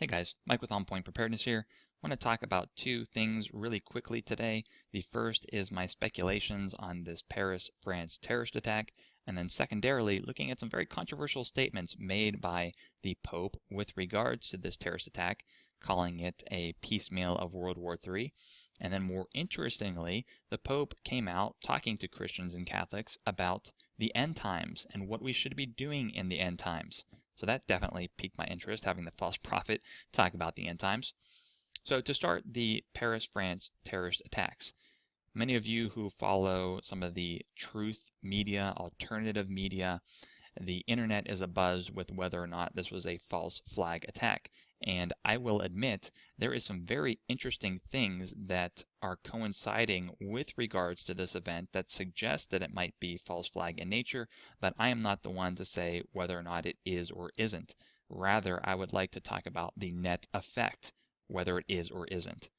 Hey guys, Mike with On Point Preparedness here. I want to talk about two things really quickly today. The first is my speculations on this Paris, France terrorist attack, and then secondarily looking at some very controversial statements made by the Pope with regards to this terrorist attack, calling it a piecemeal of World War III. And then more interestingly, the Pope came out talking to Christians and Catholics about the end times and what we should be doing in the end times. So that definitely piqued my interest, having the false prophet talk about the end times. So to start, the Paris, France terrorist attacks. Many of you who follow some of the truth media, alternative media, the internet is abuzz with whether or not this was a false flag attack. And I will admit there is some very interesting things that are coinciding with regards to this event that suggest that it might be false flag in nature, but I am not the one to say whether or not it is or isn't. Rather, I would like to talk about the net effect, whether it is or isn't.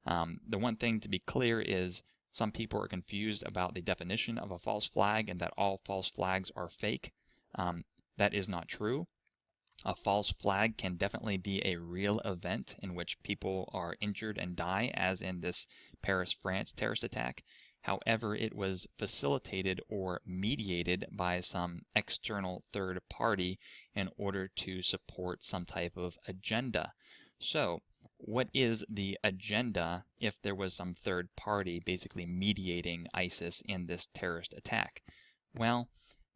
The one thing to be clear is some people are confused about the definition of a false flag and that all false flags are fake. That is not true. A false flag can definitely be a real event in which people are injured and die, as in this Paris, France terrorist attack. However, it was facilitated or mediated by some external third party in order to support some type of agenda. So, what is the agenda if there was some third party basically mediating ISIS in this terrorist attack? Well,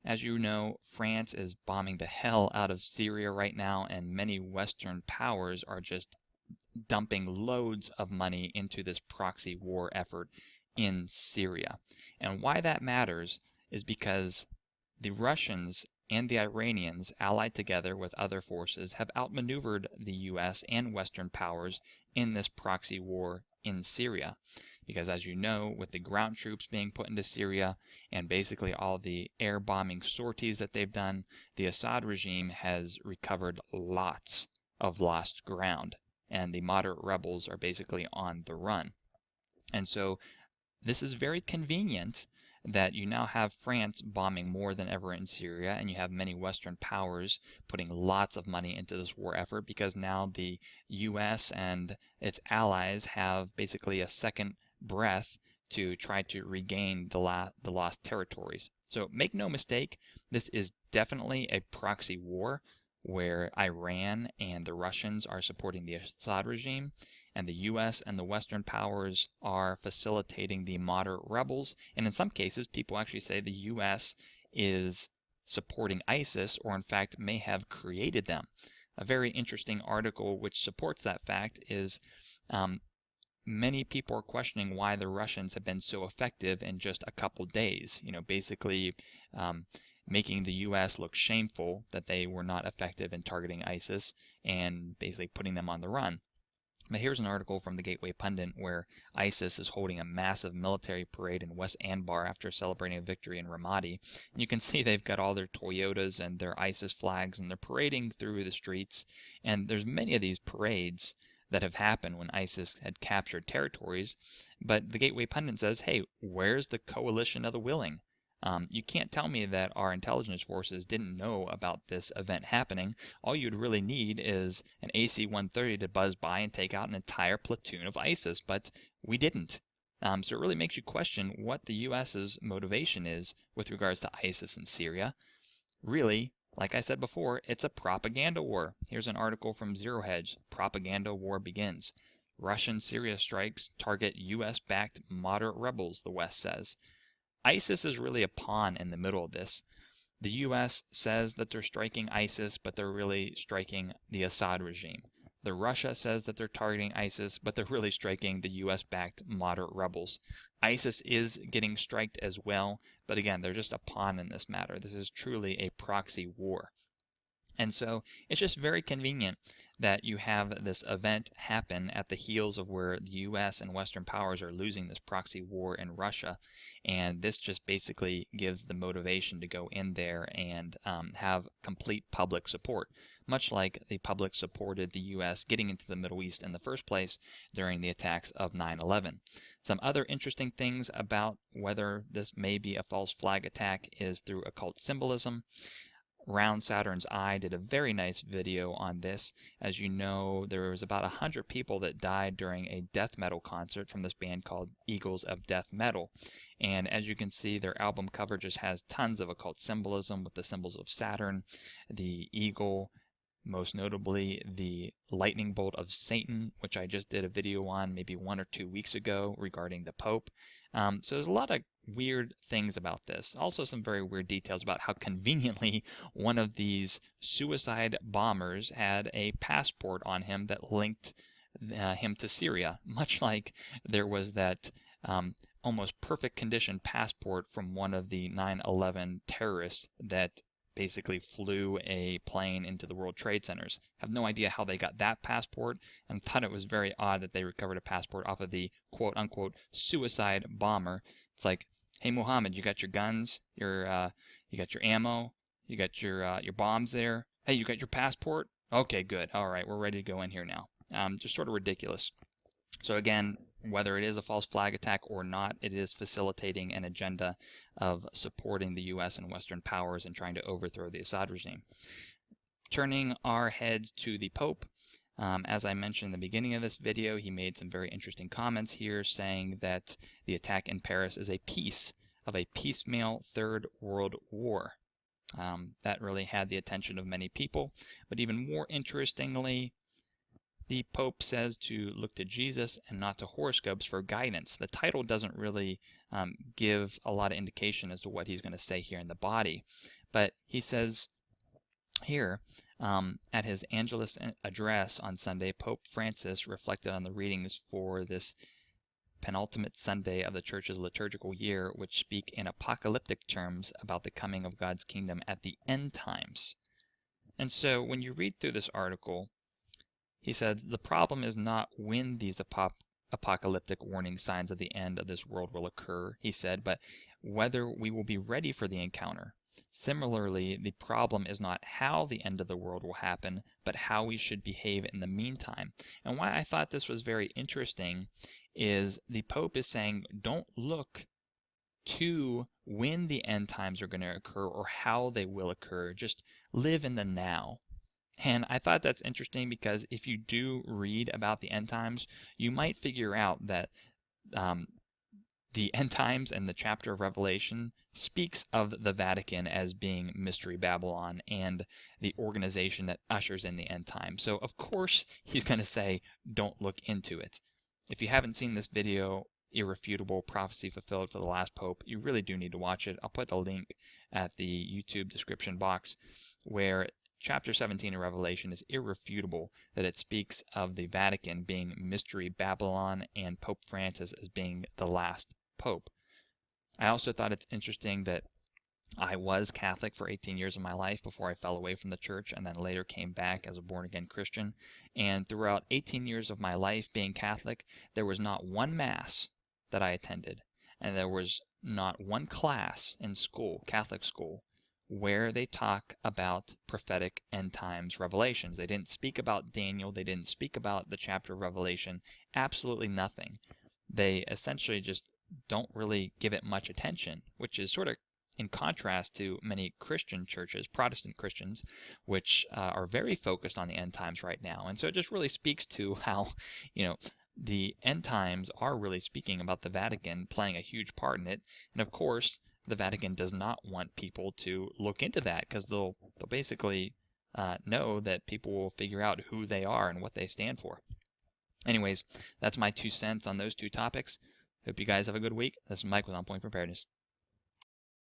as you know, France is bombing the hell out of Syria right now, and many Western powers are just dumping loads of money into this proxy war effort in Syria. And why that matters is because the Russians and the Iranians, allied together with other forces, have outmaneuvered the U.S. and Western powers in this proxy war in Syria. Because as you know, with the ground troops being put into Syria and basically all the air bombing sorties that they've done, the Assad regime has recovered lots of lost ground, and the moderate rebels are basically on the run. And so this is very convenient that you now have France bombing more than ever in Syria, and you have many Western powers putting lots of money into this war effort, because now the U.S. and its allies have basically a second breath to try to regain the lost territories. So make no mistake, this is definitely a proxy war where Iran and the Russians are supporting the Assad regime, and the U.S. and the Western powers are facilitating the moderate rebels. And in some cases, people actually say the U.S. is supporting ISIS, or in fact may have created them. A very interesting article which supports that fact is many people are questioning why the Russians have been so effective in just a couple days. Basically making the U.S. look shameful that they were not effective in targeting ISIS and basically putting them on the run. But here's an article from the Gateway Pundit where ISIS is holding a massive military parade in West Anbar after celebrating a victory in Ramadi. And you can see they've got all their Toyotas and their ISIS flags, and they're parading through the streets. And there's many of these parades that have happened when ISIS had captured territories. But the Gateway Pundit says, hey, where's the coalition of the willing? You can't tell me that our intelligence forces didn't know about this event happening. All you'd really need is an AC-130 to buzz by and take out an entire platoon of ISIS, but we didn't. So it really makes you question what the U.S.'s motivation is with regards to ISIS in Syria. Really, like I said before, it's a propaganda war. Here's an article from Zero Hedge. Propaganda war begins. Russian Syria strikes target U.S.-backed moderate rebels, the West says. ISIS is really a pawn in the middle of this. The U.S. says that they're striking ISIS, but they're really striking the Assad regime. The Russia says that they're targeting ISIS, but they're really striking the U.S.-backed moderate rebels. ISIS is getting striked as well, but again, they're just a pawn in this matter. This is truly a proxy war. And so it's just very convenient that you have this event happen at the heels of where the U.S. and Western powers are losing this proxy war in Russia. And this just basically gives the motivation to go in there and have complete public support, much like the public supported the U.S. getting into the Middle East in the first place during the attacks of 9/11. Some other interesting things about whether this may be a false flag attack is through occult symbolism. Round Saturn's Eye did a very nice video on this. As you know, there was about 100 people that died during a death metal concert from this band called Eagles of Death Metal. And as you can see, their album cover just has tons of occult symbolism with the symbols of Saturn, the eagle, most notably the lightning bolt of Satan, which I just did a video on maybe 1 or 2 weeks ago regarding the Pope. So there's a lot of weird things about this. Also some very weird details about how conveniently one of these suicide bombers had a passport on him that linked him to Syria, much like there was that almost perfect condition passport from one of the 9/11 terrorists that basically flew a plane into the World Trade Centers. Have no idea how they got that passport, and thought it was very odd that they recovered a passport off of the quote-unquote suicide bomber. It's like, hey Muhammad, you got your guns, you got your ammo, you got your bombs there. Hey, you got your passport? Okay, good. All right, we're ready to go in here now. Just sort of ridiculous. So again, whether it is a false flag attack or not, it is facilitating an agenda of supporting the U.S. and Western powers and trying to overthrow the Assad regime. Turning our heads to the Pope, as I mentioned in the beginning of this video, he made some very interesting comments here saying that the attack in Paris is a piece of a piecemeal Third World War. That really had the attention of many people, but even more interestingly, the Pope says to look to Jesus and not to horoscopes for guidance. The title doesn't really give a lot of indication as to what he's going to say here in the body. But he says here, at his Angelus address on Sunday, Pope Francis reflected on the readings for this penultimate Sunday of the Church's liturgical year, which speak in apocalyptic terms about the coming of God's kingdom at the end times. And so when you read through this article, he said, the problem is not when these apocalyptic warning signs of the end of this world will occur, he said, but whether we will be ready for the encounter. Similarly, the problem is not how the end of the world will happen, but how we should behave in the meantime. And why I thought this was very interesting is the Pope is saying, don't look to when the end times are going to occur or how they will occur. Just live in the now. And I thought that's interesting because if you do read about the end times, you might figure out that the end times and the chapter of Revelation speaks of the Vatican as being Mystery Babylon and the organization that ushers in the end time. So of course he's going to say, don't look into it. If you haven't seen this video, Irrefutable Prophecy Fulfilled for the Last Pope, you really do need to watch it. I'll put a link at the YouTube description box where Chapter 17 of Revelation is irrefutable that it speaks of the Vatican being Mystery Babylon and Pope Francis as being the last pope. I also thought it's interesting that I was Catholic for 18 years of my life before I fell away from the church and then later came back as a born-again Christian. And throughout 18 years of my life being Catholic, there was not one Mass that I attended, and there was not one class in school, Catholic school, where they talk about prophetic end times revelations. They didn't speak about Daniel. They didn't speak about the chapter of Revelation. Absolutely nothing. They essentially just don't really give it much attention, which is sort of in contrast to many Christian churches, Protestant Christians, which are very focused on the end times right now. And so it just really speaks to how, the end times are really speaking about the Vatican playing a huge part in it. And of course, the Vatican does not want people to look into that because they'll basically know that people will figure out who they are and what they stand for. Anyways, that's my 2 cents on those two topics. Hope you guys have a good week. This is Mike with On Point Preparedness.